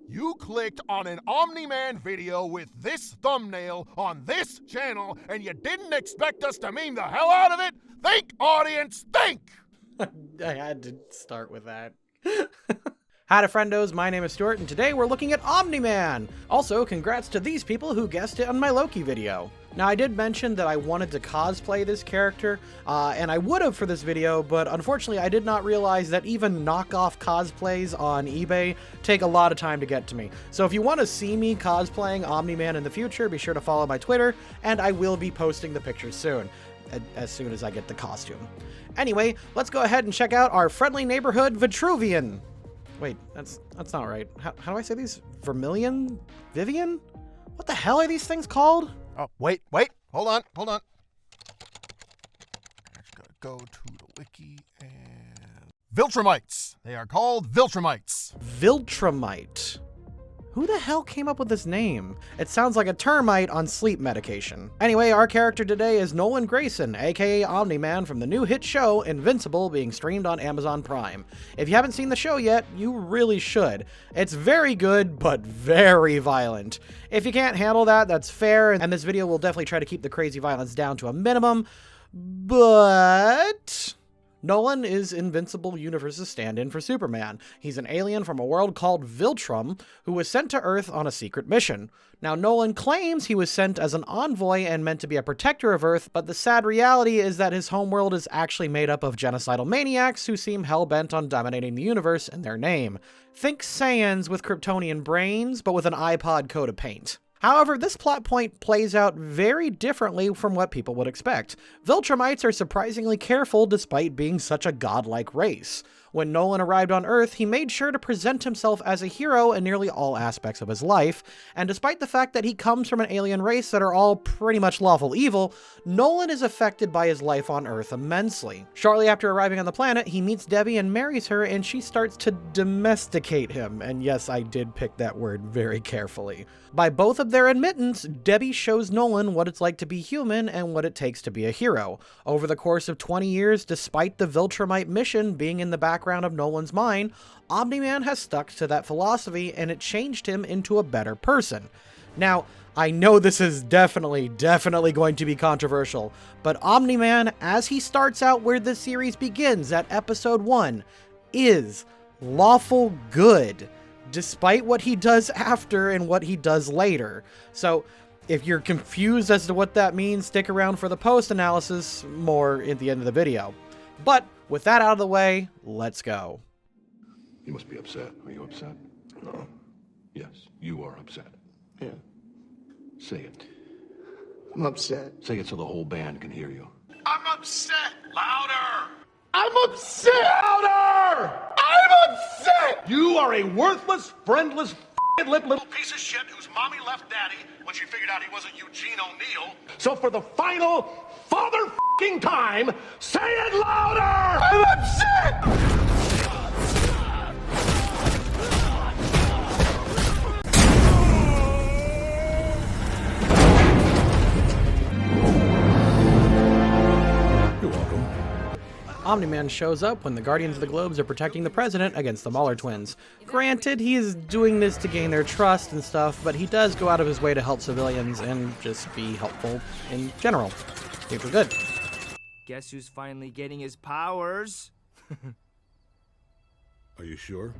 You clicked on an Omni-man video with this thumbnail on this channel, and you didn't expect us to meme the hell out of it? Think, audience, think! I had to start with that. Hi friendos, my name is Stuart, and today we're looking at Omni-man! Also, congrats to these people who guessed it on my Loki video. Now, I did mention that I wanted to cosplay this character, and I would have for this video, but unfortunately I did not realize that even knockoff cosplays on eBay take a lot of time to get to me. So if you want to see me cosplaying Omni-man in the future, be sure to follow my Twitter, and I will be posting the pictures soon as I get the costume. Anyway, let's go ahead and check out our friendly neighborhood Vitruvian. Wait, that's not right. How do I say these? Vermilion? Vivian? What the hell are these things called? Oh, wait, hold on. I just gotta go to the wiki and... Viltrumites! They are called Viltrumites. Viltrumite. Who the hell came up with this name? It sounds like a termite on sleep medication. Anyway, our character today is Nolan Grayson, aka Omni-man from the new hit show Invincible, being streamed on Amazon Prime. If you haven't seen the show yet, you really should. It's very good, but very violent. If you can't handle that, that's fair, and this video will definitely try to keep the crazy violence down to a minimum, but... Nolan is Invincible Universe's stand-in for Superman. He's an alien from a world called Viltrum, who was sent to Earth on a secret mission. Now, Nolan claims he was sent as an envoy and meant to be a protector of Earth, but the sad reality is that his homeworld is actually made up of genocidal maniacs who seem hell-bent on dominating the universe in their name. Think Saiyans with Kryptonian brains, but with an iPod coat of paint. However, this plot point plays out very differently from what people would expect. Viltrumites are surprisingly careful despite being such a godlike race. When Nolan arrived on Earth, he made sure to present himself as a hero in nearly all aspects of his life, and despite the fact that he comes from an alien race that are all pretty much lawful evil, Nolan is affected by his life on Earth immensely. Shortly after arriving on the planet, he meets Debbie and marries her, and she starts to domesticate him, and yes, I did pick that word very carefully. By both of their admittance, Debbie shows Nolan what it's like to be human and what it takes to be a hero. Over the course of 20 years, despite the Viltrumite mission being in the background of Nolan's mind, Omni-man has stuck to that philosophy, and it changed him into a better person. Now, I know this is definitely going to be controversial, but Omni-man, as he starts out where this series begins at episode 1, is lawful good, despite what he does after and what he does later. So, if you're confused as to what that means, stick around for the post-analysis more at the end of the video. But, with that out of the way, let's go. You must be upset. Are you upset? No. Yes, you are upset. Yeah. Say it. I'm upset. Say it so the whole band can hear you. I'm upset! Louder! I'm upset! Louder! I'm upset! You are a worthless, friendless, f***ing lip little Piece of shit whose mommy left daddy when she figured out he wasn't Eugene O'Neill. So for the final father f***ing time, say it louder! I'm upset! You're welcome. Omni-man shows up when the Guardians of the Globes are protecting the president against the Mauler twins. Granted, he is doing this to gain their trust and stuff, but he does go out of his way to help civilians and just be helpful in general. People good. Guess who's finally getting his powers? Are you sure?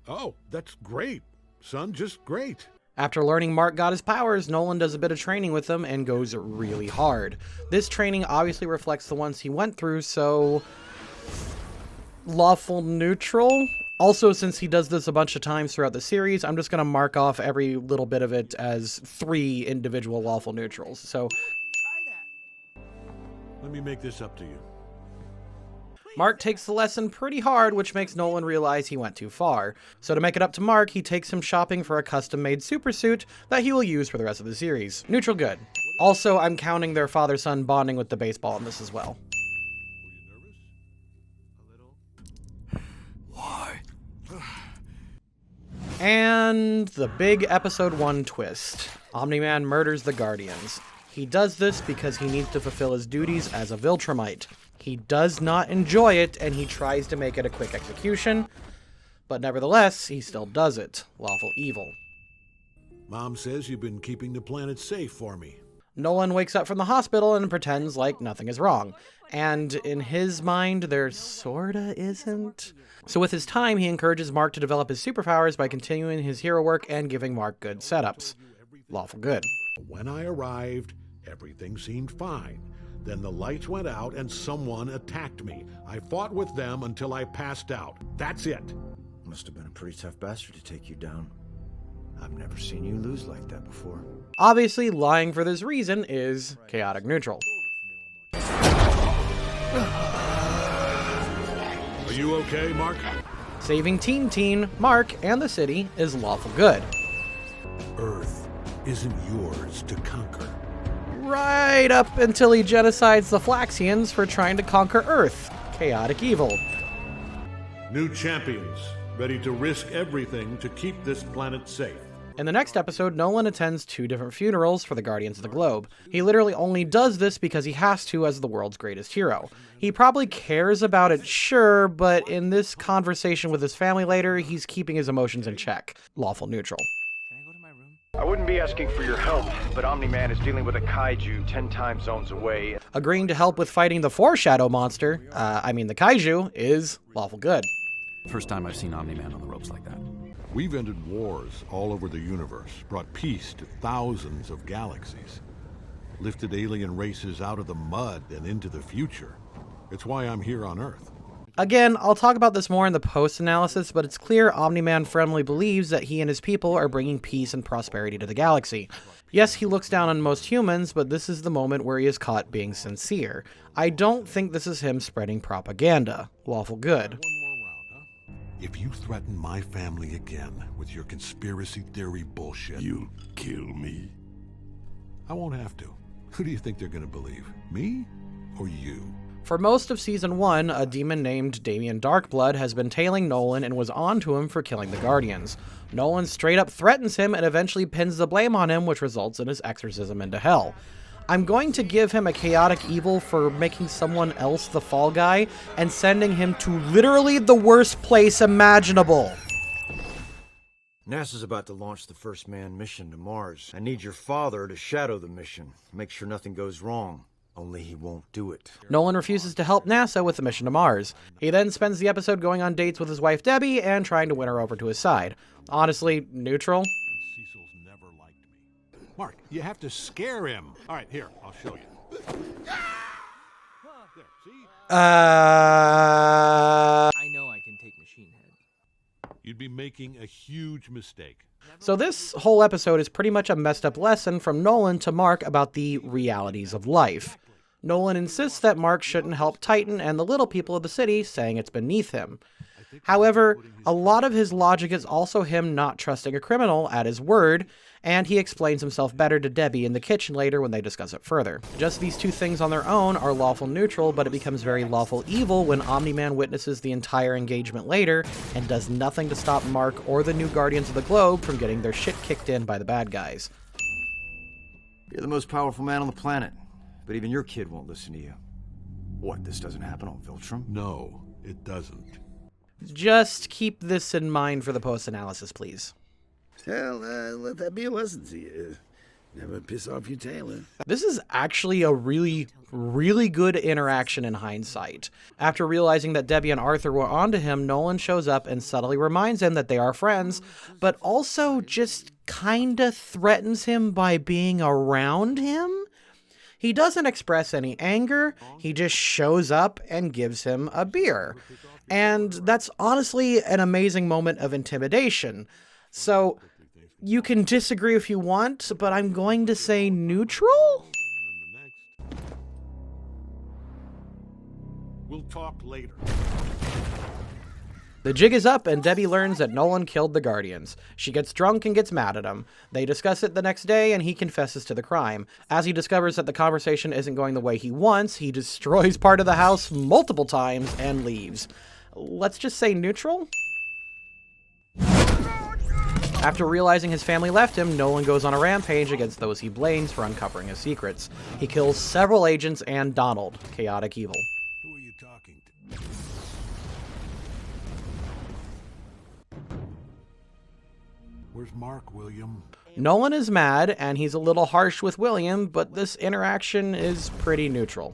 Oh, that's great, son, just great. After learning Mark got his powers, Nolan does a bit of training with him and goes really hard. This training obviously reflects the ones he went through, so... lawful neutral? Also, since he does this a bunch of times throughout the series, I'm just going to mark off every little bit of it as 3 individual lawful neutrals, so... Let me make this up to you. Mark takes the lesson pretty hard, which makes Nolan realize he went too far. So to make it up to Mark, he takes him shopping for a custom-made supersuit that he will use for the rest of the series. Neutral good. Also, I'm counting their father-son bonding with the baseball in this as well. Were you nervous? Why? And the big episode 1 twist. Omni-man murders the Guardians. He does this because he needs to fulfill his duties as a Viltrumite. He does not enjoy it, and he tries to make it a quick execution. But nevertheless, he still does it. Lawful evil. Mom says you've been keeping the planet safe for me. Nolan wakes up from the hospital and pretends like nothing is wrong. And in his mind, there sorta isn't. So with his time, he encourages Mark to develop his superpowers by continuing his hero work and giving Mark good setups. Lawful good. When I arrived, everything seemed fine. Then the lights went out and someone attacked me. I fought with them until I passed out. That's it. Must have been a pretty tough bastard to take you down. I've never seen you lose like that before. Obviously, lying for this reason is chaotic neutral. Are you okay, Mark? Saving Teen, Mark, and the city is lawful good. Earth isn't yours to conquer. Right up until he genocides the Flaxians for trying to conquer Earth. Chaotic evil. New champions, ready to risk everything to keep this planet safe. In the next episode, Nolan attends 2 different funerals for the Guardians of the Globe. He literally only does this because he has to as the world's greatest hero. He probably cares about it, sure, but in this conversation with his family later, he's keeping his emotions in check. Lawful neutral. Can I go to my room? I wouldn't be asking for your help, but Omni-man is dealing with a kaiju 10 time zones away. Agreeing to help with fighting the foreshadow monster, the kaiju, is lawful good. First time I've seen Omni-Man on the ropes like that. We've ended wars all over the universe, brought peace to thousands of galaxies, lifted alien races out of the mud and into the future. It's why I'm here on Earth. Again, I'll talk about this more in the post-analysis, but it's clear Omni-Man firmly believes that he and his people are bringing peace and prosperity to the galaxy. Yes, he looks down on most humans, but this is the moment where he is caught being sincere. I don't think this is him spreading propaganda. Lawful good. If you threaten my family again with your conspiracy theory bullshit... You'll kill me. I won't have to. Who do you think they're gonna believe? Me or you? For most of Season 1, a demon named Damien Darkblood has been tailing Nolan and was on to him for killing the Guardians. Nolan straight up threatens him and eventually pins the blame on him, which results in his exorcism into hell. I'm going to give him a chaotic evil for making someone else the fall guy and sending him to literally the worst place imaginable. NASA's about to launch the first manned mission to Mars. I need your father to shadow the mission, make sure nothing goes wrong. Only he won't do it. Nolan refuses to help NASA with the mission to Mars. He then spends the episode going on dates with his wife Debbie and trying to win her over to his side. Honestly, neutral. Cecil's never liked me. Mark, you have to scare him. All right, here, I'll show you. There, see? I know I can take Machine Head. You'd be making a huge mistake. So this whole episode is pretty much a messed up lesson from Nolan to Mark about the realities of life. Nolan insists that Mark shouldn't help Titan and the little people of the city, saying it's beneath him. However, a lot of his logic is also him not trusting a criminal at his word, and he explains himself better to Debbie in the kitchen later when they discuss it further. Just these two things on their own are lawful neutral, but it becomes very lawful evil when Omni-Man witnesses the entire engagement later and does nothing to stop Mark or the new Guardians of the Globe from getting their shit kicked in by the bad guys. You're the most powerful man on the planet, but even your kid won't listen to you. What, this doesn't happen on Viltrum? No, it doesn't. Just keep this in mind for the post-analysis, please. Well, let that be a lesson to you. Never piss off your tailor. This is actually a really, really good interaction in hindsight. After realizing that Debbie and Arthur were onto him, Nolan shows up and subtly reminds him that they are friends, but also just kinda threatens him by being around him. He doesn't express any anger, he just shows up and gives him a beer. And that's honestly an amazing moment of intimidation. So, you can disagree if you want, but I'm going to say neutral? We'll talk later. The jig is up, and Debbie learns that Nolan killed the Guardians. She gets drunk and gets mad at him. They discuss it the next day, and he confesses to the crime. As he discovers that the conversation isn't going the way he wants, he destroys part of the house multiple times and leaves. Let's just say neutral? After realizing his family left him, Nolan goes on a rampage against those he blames for uncovering his secrets. He kills several agents and Donald, chaotic evil. Who are you talking to? Where's Mark, William? Nolan is mad, and he's a little harsh with William, but this interaction is pretty neutral.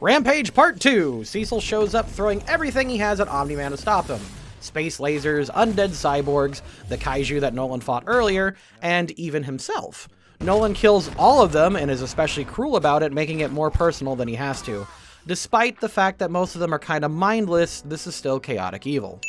Rampage Part 2! Cecil shows up throwing everything he has at Omni-Man to stop him. Space lasers, undead cyborgs, the kaiju that Nolan fought earlier, and even himself. Nolan kills all of them and is especially cruel about it, making it more personal than he has to. Despite the fact that most of them are kind of mindless, this is still chaotic evil.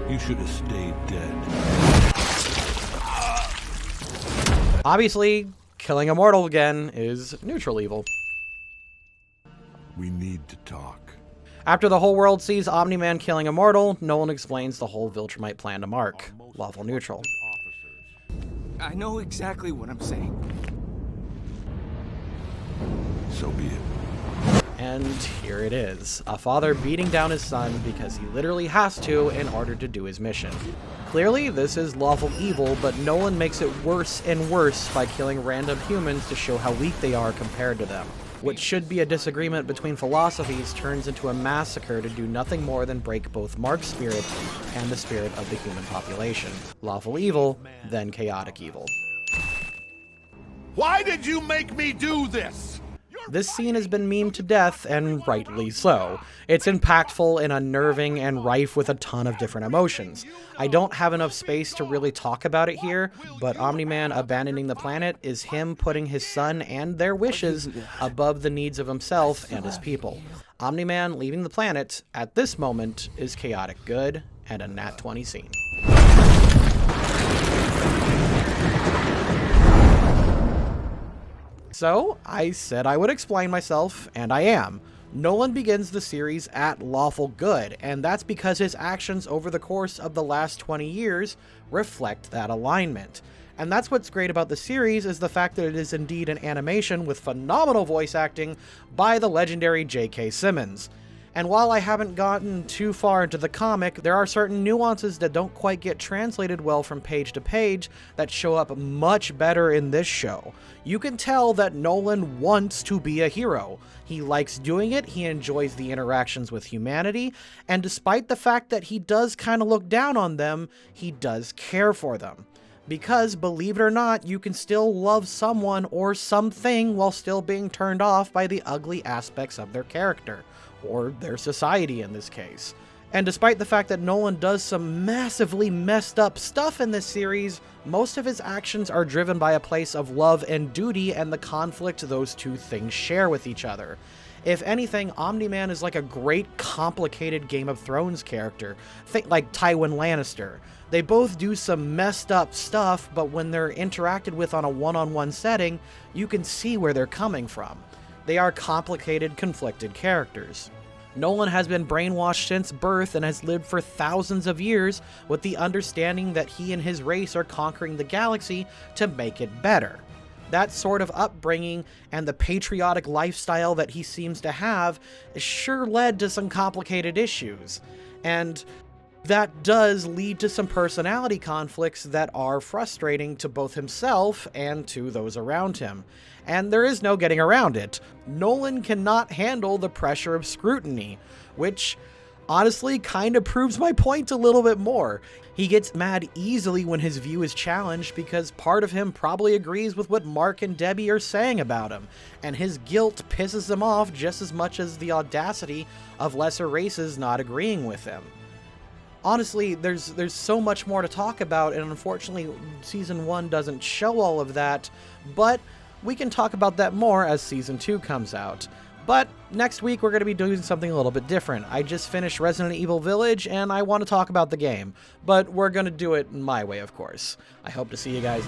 You should have stayed dead. Obviously, killing a mortal again is neutral evil. We need to talk. After the whole world sees Omni-Man killing a mortal, Nolan explains the whole Viltrumite plan to Mark. Lawful neutral. I know exactly what I'm saying. So be it. And here it is. A father beating down his son because he literally has to in order to do his mission. Clearly, this is lawful evil, but Nolan makes it worse and worse by killing random humans to show how weak they are compared to them. What should be a disagreement between philosophies turns into a massacre to do nothing more than break both Mark's spirit and the spirit of the human population. Lawful evil, then chaotic evil. Why did you make me do this? This scene has been memed to death, and rightly so. It's impactful and unnerving and rife with a ton of different emotions. I don't have enough space to really talk about it here, but Omni-Man abandoning the planet is him putting his son and their wishes above the needs of himself and his people. Omni-Man leaving the planet at this moment is chaotic good and a Nat 20 scene. So, I said I would explain myself, and I am. Nolan begins the series at lawful good, and that's because his actions over the course of the last 20 years reflect that alignment. And that's what's great about the series, is the fact that it is indeed an animation with phenomenal voice acting by the legendary J.K. Simmons. And while I haven't gotten too far into the comic, there are certain nuances that don't quite get translated well from page to page that show up much better in this show. You can tell that Nolan wants to be a hero. He likes doing it, he enjoys the interactions with humanity, and despite the fact that he does kind of look down on them, he does care for them. Because, believe it or not, you can still love someone or something while still being turned off by the ugly aspects of their character. Or their society in this case. And despite the fact that Nolan does some massively messed up stuff in this series, most of his actions are driven by a place of love and duty and the conflict those two things share with each other. If anything, Omni-Man is like a great complicated Game of Thrones character. Think like Tywin Lannister. They both do some messed up stuff, but when they're interacted with on a one-on-one setting, you can see where they're coming from. They are complicated, conflicted characters. Nolan has been brainwashed since birth and has lived for thousands of years with the understanding that he and his race are conquering the galaxy to make it better. That sort of upbringing and the patriotic lifestyle that he seems to have sure led to some complicated issues. And that does lead to some personality conflicts that are frustrating to both himself and to those around him. And there is no getting around it. Nolan cannot handle the pressure of scrutiny, which honestly kind of proves my point a little bit more. He gets mad easily when his view is challenged because part of him probably agrees with what Mark and Debbie are saying about him, and his guilt pisses him off just as much as the audacity of lesser races not agreeing with him. Honestly, there's so much more to talk about, and unfortunately Season 1 doesn't show all of that, but we can talk about that more as Season 2 comes out. But next week we're going to be doing something a little bit different. I just finished Resident Evil Village, and I want to talk about the game, but we're going to do it my way, of course. I hope to see you guys